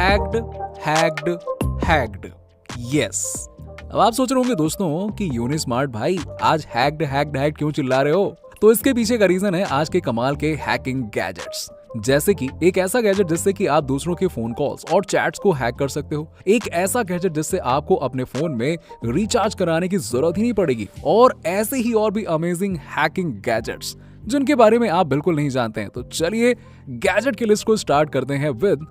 Hacked hacked hacked. Yes, अब आप सोच रहे होंगे दोस्तों कि यूनिस्मार्ट भाई आज हैक्ड हैक्ड हैक्ड क्यों चिल्ला रहे हो। तो इसके पीछे का रीजन है आज के कमाल के हैकिंग गैजेट्स, जैसे कि एक ऐसा गैजेट जिससे कि आप दूसरों के फोन कॉल्स और चैट्स को हैक कर सकते हो, एक ऐसा गैजेट जिससे आपको अपने फोन में रिचार्ज कराने की जरूरत ही नहीं पड़ेगी, और ऐसे ही और भी अमेजिंग हैकिंग गैजेट्स जिनके बारे में आप बिल्कुल नहीं जानते हैं। तो चलिए गैजेट की लिस्ट को स्टार्ट करते हैं विद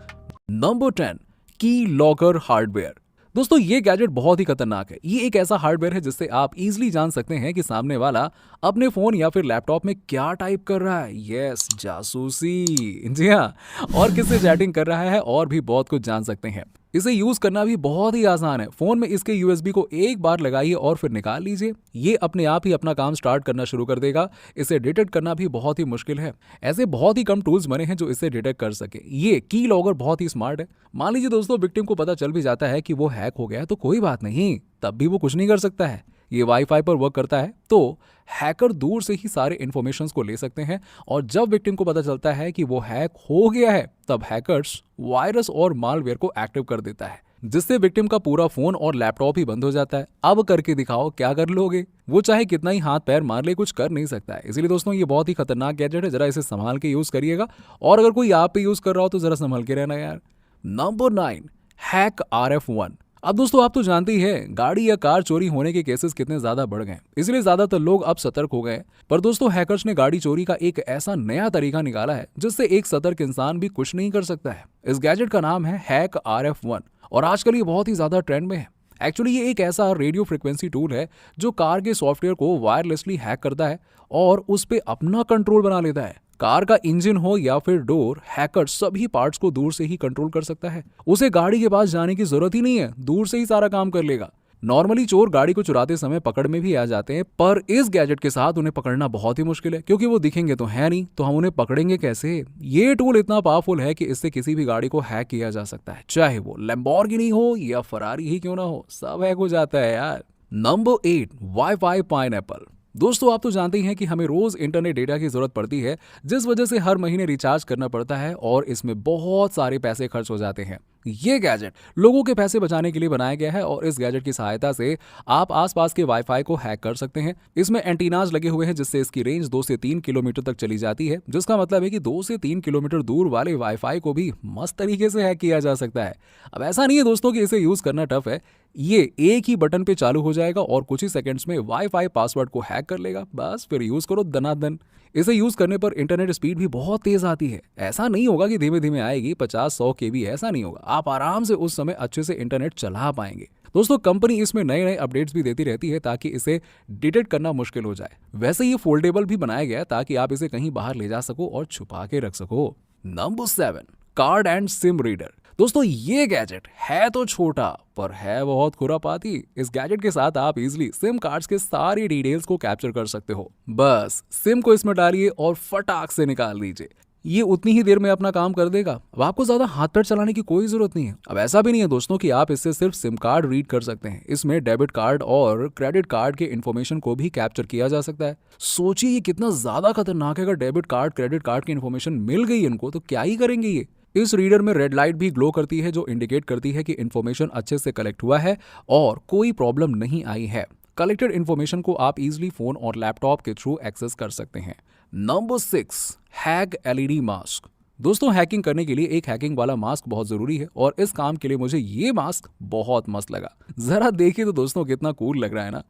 नंबर 10, की लॉकर हार्डवेयर। दोस्तों ये गैजेट बहुत ही खतरनाक है। ये एक ऐसा हार्डवेयर है जिससे आप इजीली जान सकते हैं कि सामने वाला अपने फोन या फिर लैपटॉप में क्या टाइप कर रहा है। यस, जासूसी, जी हाँ, और किससे चैटिंग कर रहा है और भी बहुत कुछ जान सकते हैं। इसे यूज करना भी बहुत ही आसान है। फोन में इसके यूएसबी को एक बार लगाइए और फिर निकाल लीजिए, ये अपने आप ही अपना काम स्टार्ट करना शुरू कर देगा। इसे डिटेक्ट करना भी बहुत ही मुश्किल है। ऐसे बहुत ही कम टूल्स बने हैं जो इसे डिटेक्ट कर सके। ये की लॉगर बहुत ही स्मार्ट है। मान लीजिए दोस्तों विक्टिम को पता चल भी जाता है कि वो हैक हो गया तो कोई बात नहीं, तब भी वो कुछ नहीं कर सकता है। ये वाईफाई पर वर्क करता है, तो हैकर दूर से ही सारे इन्फॉर्मेशंस को ले सकते हैं, और जब विक्टिम को पता चलता है कि वो हैक हो गया है तब हैकर्स वायरस और मालवेयर को एक्टिव कर देता है, जिससे विक्टिम का पूरा फोन और लैपटॉप ही बंद हो जाता है। अब करके दिखाओ क्या कर लोगे। वो चाहे कितना ही हाथ पैर मार ले, कुछ कर नहीं सकता है। इसलिए दोस्तों ये बहुत ही खतरनाक गैजेट है, जरा इसे संभाल के यूज करिएगा, और अगर कोई आप पे यूज कर रहा हो तो जरा संभल के रहना यार। Number 9, hack RF1। अब दोस्तों आप तो जानते ही हैं गाड़ी या कार चोरी होने के केसेस कितने ज्यादा बढ़ गए, इसलिए ज्यादातर लोग अब सतर्क हो गए। पर दोस्तों हैकर्स ने गाड़ी चोरी का एक ऐसा नया तरीका निकाला है जिससे एक सतर्क इंसान भी कुछ नहीं कर सकता है। इस गैजेट का नाम है हैक RF1, और आजकल ये बहुत ही ज्यादा ट्रेंड में है। एक्चुअली ये एक ऐसा रेडियो फ्रिक्वेंसी टूल है जो कार के सॉफ्टवेयर को वायरलेसली हैक करता है और उस पर अपना कंट्रोल बना लेता है। कार का इंजन हो या फिर डोर, हैकर सभी पार्ट्स को दूर से ही कंट्रोल कर सकता है। उसे गाड़ी के पास जाने की जरूरत ही नहीं है, दूर से ही सारा काम कर लेगा। नॉर्मली चोर गाड़ी को चुराते समय पकड़ में भी आ जाते हैं, पर इस गैजेट के साथ उन्हें पकड़ना बहुत ही मुश्किल है, क्योंकि वो दिखेंगे तो है नहीं, तो हम उन्हें पकड़ेंगे कैसे। ये टूल इतना पावरफुल है कि इससे किसी भी गाड़ी को हैक किया जा सकता है, चाहे वो लैम्बोर्गिनी हो या फरारी ही क्यों ना हो, सब हैक हो जाता है यार। Number 8, wifi pineapple. दोस्तों आप तो जानते ही हैं कि हमें रोज इंटरनेट डेटा की जरूरत पड़ती है, जिस वजह से हर महीने रिचार्ज करना पड़ता है और इसमें बहुत सारे पैसे खर्च हो जाते हैं। ये गैजेट लोगों के पैसे बचाने के लिए बनाया गया है, और इस गैजेट की सहायता से आप आसपास के वाईफाई को हैक कर सकते हैं। इसमें एंटीनाज लगे हुए हैं जिससे इसकी रेंज 2 से 3 किलोमीटर तक चली जाती है, जिसका मतलब है कि 2 से 3 किलोमीटर दूर वाले वाईफाई को भी मस्त तरीके से हैक किया जा सकता है। अब ऐसा नहीं है दोस्तों कि इसे यूज करना टफ है। ये एक ही बटन पे चालू हो जाएगा और कुछ ही सेकंड्स में वाईफाई पासवर्ड को हैक कर लेगा, बस फिर यूज करो दनादन। इसे यूज करने पर इंटरनेट स्पीड भी बहुत तेज आती है। ऐसा नहीं होगा कि धीमे धीमे आएगी 50-100 KB, ऐसा नहीं होगा। आप आराम से उस समय अच्छे से इंटरनेट चला पाएंगे। दोस्तों कंपनी इसमें नए नए अपडेट्स भी देती रहती है ताकि इसे डिटेक्ट करना मुश्किल हो जाए। वैसे ये फोल्डेबल भी बनाया गया है ताकि आप इसे कहीं बाहर ले जा सको और छुपा के रख सको। Number 7, card and SIM reader. दोस्तों ये गैजेट है तो छोटा पर है बहुत खुरापाती। इस गैजेट के साथ आप इजीली सिम कार्ड्स के सारी डिटेल्स को कैप्चर कर सकते हो। बस सिम को इसमें डालिए और फटाक से निकाल दीजिए, ये उतनी ही देर में अपना काम कर देगा। अब आपको ज्यादा हाथ पैर चलाने की कोई जरूरत नहीं है। अब ऐसा भी नहीं है दोस्तों कि आप इससे सिर्फ सिम कार्ड रीड कर सकते हैं, इसमें डेबिट कार्ड और क्रेडिट कार्ड के इन्फॉर्मेशन को भी कैप्चर किया जा सकता है। सोचिए ये कितना ज्यादा खतरनाक है। अगर डेबिट कार्ड क्रेडिट कार्ड की इन्फॉर्मेशन मिल गई इनको तो क्या ही करेंगे ये। इस रीडर में रेड लाइट भी ग्लो करती है जो इंडिकेट करती है कि इन्फॉर्मेशन अच्छे से कलेक्ट हुआ है और कोई प्रॉब्लम नहीं आई है। कलेक्टेड इन्फॉर्मेशन को आप इजीली फोन और लैपटॉप के थ्रू एक्सेस कर सकते हैं। Number 6, hack LED mask. दोस्तों हैकिंग करने के लिए एक हैकिंग वाला मास्क बहुत जरूरी है, और इस काम के लिए मुझे ये मास्क बहुत मस्त लगा। जरा देखिए तो दोस्तों कितना कूल लग रहा है ना।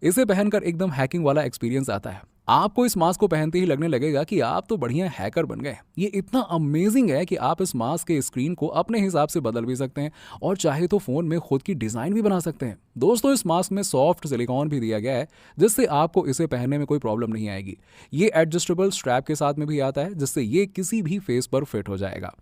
इसे पहनकर एकदम हैकिंग वाला एक्सपीरियंस आता है। आपको इस मास्क को पहनते ही लगने लगेगा कि आप तो बढ़िया हैकर बन गए। ये इतना अमेजिंग है कि आप इस मास्क के स्क्रीन को अपने हिसाब से बदल भी सकते हैं, और चाहे तो फोन में खुद की डिजाइन भी बना सकते हैं। दोस्तों इस मास्क में सॉफ्ट सिलिकॉन भी दिया गया है, जिससे आपको इसे पहनने में कोई प्रॉब्लम नहीं आएगी। ये एडजस्टेबल स्ट्रैप के साथ में भी आता है, जिससे ये किसी भी फेस पर फिट हो जाएगा।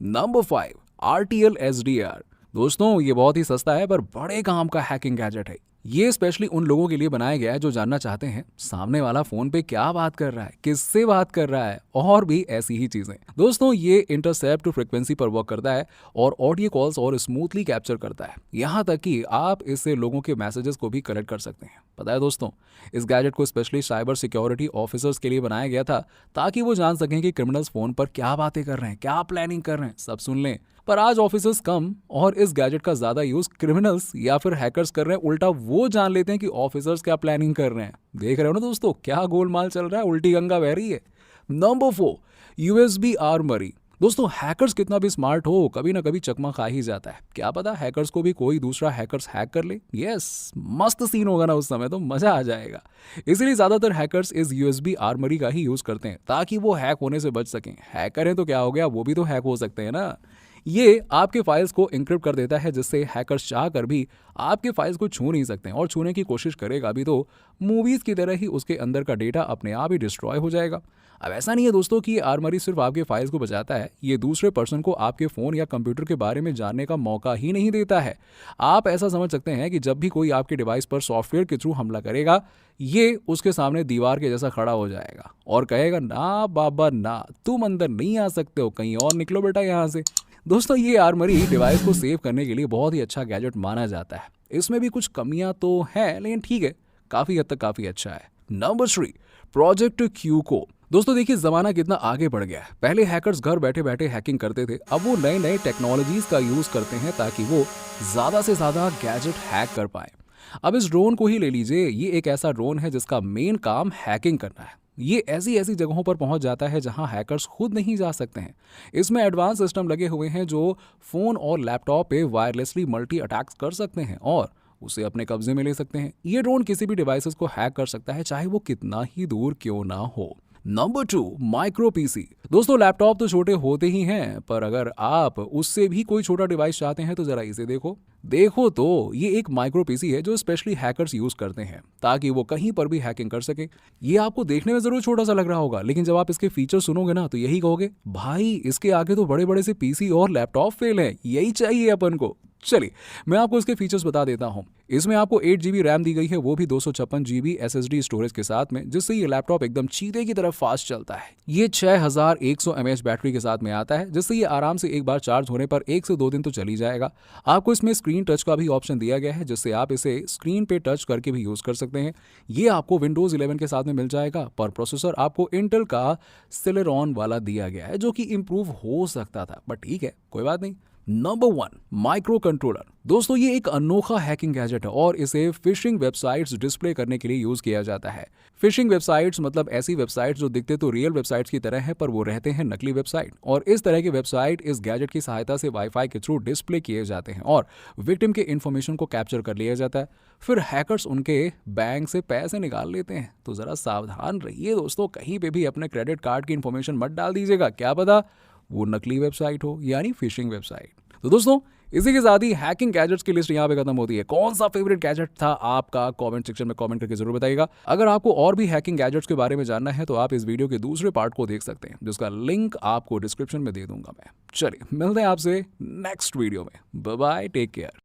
Number 5, RTL SDR। दोस्तों ये बहुत ही सस्ता है पर बड़े काम का हैकिंग गैजेट है। ये स्पेशली उन लोगों के लिए बनाया गया है जो जानना चाहते हैं सामने वाला फोन पे क्या बात कर रहा है, किससे बात कर रहा है, और भी ऐसी ही चीजें। दोस्तों ये इंटरसेप्ट फ्रीक्वेंसी पर वर्क करता है और ऑडियो कॉल्स और स्मूथली कैप्चर करता है। यहाँ तक कि आप इससे लोगों के मैसेजेस को भी कलेक्ट कर सकते हैं। पता है दोस्तों, इस गैजेट को स्पेशली साइबर सिक्योरिटी ऑफिसर्स के लिए बनाया गया था ताकि वो जान सकें कि क्रिमिनल्स फोन पर क्या बातें कर रहे हैं, क्या प्लानिंग कर रहे हैं, सब सुन लें। पर आज ऑफिसर्स कम और इस गैजेट का ज्यादा यूज क्रिमिनल्स या फिर हैकर्स कर रहे हैं। उल्टा वो जान लेते हैं कि ऑफिसर्स क्या प्लानिंग कर रहे हैं। देख रहे हो ना दोस्तों, क्या गोलमाल चल रहा है, उल्टी गंगा बह रही है। Number 4, USB armoury. दोस्तों, हैकर्स कितना भी स्मार्ट हो, कभी ना कभी चकमा खा ही जाता है। क्या पता हैकर्स को भी कोई दूसरा हैकर्स हैक कर ले। यस, मस्त सीन होगा ना उस समय, तो मजा आ जाएगा। इसलिए ज्यादातर हैकर्स इस यूएसबी आर्मरी का ही यूज करते हैं ताकि वो हैक होने से बच सकें। हैकर है तो क्या हो गया, वो भी तो हैक हो सकते हैं ना। ये आपके फाइल्स को इंक्रिप्ट कर देता है, जिससे हैकर्स चाह कर भी आपके फाइल्स को छू नहीं सकते हैं, और छूने की कोशिश करेगा भी तो मूवीज की तरह ही उसके अंदर का डेटा अपने आप ही डिस्ट्रॉय हो जाएगा। अब ऐसा नहीं है दोस्तों कि ये आर्मरी सिर्फ आपके फाइल्स को बचाता है, ये दूसरे पर्सन को आपके फ़ोन या कंप्यूटर के बारे में जानने का मौका ही नहीं देता है। आप ऐसा समझ सकते हैं कि जब भी कोई आपके डिवाइस पर सॉफ्टवेयर के थ्रू हमला करेगा, ये उसके सामने दीवार के जैसा खड़ा हो जाएगा और कहेगा, ना बाबा ना, तुम अंदर नहीं आ सकते हो, कहीं और निकलो बेटा यहाँ से। दोस्तों, ये आर्मरी डिवाइस को सेव करने के लिए बहुत ही अच्छा गैजेट माना जाता है। इसमें भी कुछ कमियां तो हैं, लेकिन ठीक है, काफ़ी हद तक काफ़ी अच्छा है। नंबर 3, प्रोजेक्ट क्यूको। दोस्तों देखिए, जमाना कितना आगे बढ़ गया है। पहले हैकर्स घर बैठे बैठे हैकिंग करते थे, अब वो नए नए टेक्नोलॉजीज का यूज करते हैं ताकि वो ज्यादा से ज्यादा गैजेट हैक कर पाए। अब इस ड्रोन को ही ले लीजिए, ये एक ऐसा ड्रोन है जिसका मेन काम हैकिंग करना है। ये ऐसी ऐसी जगहों पर पहुंच जाता है जहां हैकर्स खुद नहीं जा सकते हैं। इसमें एडवांस सिस्टम लगे हुए हैं जो फोन और लैपटॉप पे वायरलेसली मल्टी अटैक्स कर सकते हैं और उसे अपने कब्जे में ले सकते हैं। ये ड्रोन किसी भी डिवाइसेस को हैक कर सकता है, चाहे वो कितना ही दूर क्यों ना हो। Number 2, micro PC. दोस्तों, लैपटॉप तो छोटे होते ही हैं, पर अगर आप उससे भी कोई छोटा डिवाइस चाहते हैं तो जरा इसे देखो तो ये एक माइक्रो पीसी है जो स्पेशली हैकर्स यूज करते हैं ताकि वो कहीं पर भी हैकिंग कर सके। ये आपको देखने में जरूर छोटा सा लग रहा होगा, लेकिन जब आप इसके फीचर सुनोगे ना तो यही कहोगे, भाई इसके आगे तो बड़े बड़े से पीसी और लैपटॉप फेल हैं, यही चाहिए अपन को। चलिए मैं आपको इसके फीचर्स बता देता हूं। इसमें आपको 8 GB रैम दी गई है, वो भी 256 GB SSD स्टोरेज के साथ में, जिससे ये लैपटॉप एकदम चीते की तरफ फास्ट चलता है। ये 6100 mAh बैटरी के साथ में आता है, जिससे ये आराम से एक बार चार्ज होने पर 1 से 2 दिन तो चली जाएगा। आपको इसमें स्क्रीन टच का भी ऑप्शन दिया गया है, जिससे आप इसे स्क्रीन पे टच करके भी यूज कर सकते हैं। ये आपको विंडोज 11 के साथ में मिल जाएगा, पर प्रोसेसर आपको इंटेल का सिलेरॉन वाला दिया गया है, जो कि इंप्रूव हो सकता था, बट ठीक है, कोई बात नहीं। Number 1, micro controller. दोस्तों, ये एक अनोखा हैकिंग गैजेट है और इसे फिशिंग वेबसाइट्स डिस्प्ले करने के लिए यूज किया जाता है। फिशिंग वेबसाइट्स मतलब ऐसी वेबसाइट्स जो दिखते तो रियल वेबसाइट्स की तरह है, पर वो रहते हैं नकली वेबसाइट। और इस तरह के वेबसाइट इस गैजेट की सहायता से वाईफाई के थ्रू डिस्प्ले किए जाते हैं और विक्टिम के इन्फॉर्मेशन को कैप्चर कर लिया जाता है। फिर हैकर्स उनके बैंक से पैसे निकाल लेते हैं। तो जरा सावधान रहिए दोस्तों, कहीं पे भी अपने क्रेडिट कार्ड की इन्फॉर्मेशन मत डाल दीजिएगा, क्या पता वो नकली वेबसाइट हो, यानी फिशिंग वेबसाइट। तो दोस्तों, इसी के साथ ही हैकिंग गैजेट्स की लिस्ट यहाँ पे खत्म होती है। कौन सा फेवरेट गैजेट था आपका, कमेंट सेक्शन में कमेंट करके जरूर बताइएगा। अगर आपको और भी हैकिंग गैजेट्स के बारे में जानना है तो आप इस वीडियो के दूसरे पार्ट को देख सकते हैं, जिसका लिंक आपको डिस्क्रिप्शन में दे दूंगा मैं। चलिए मिलते हैं आपसे नेक्स्ट वीडियो में। Bye bye, take care.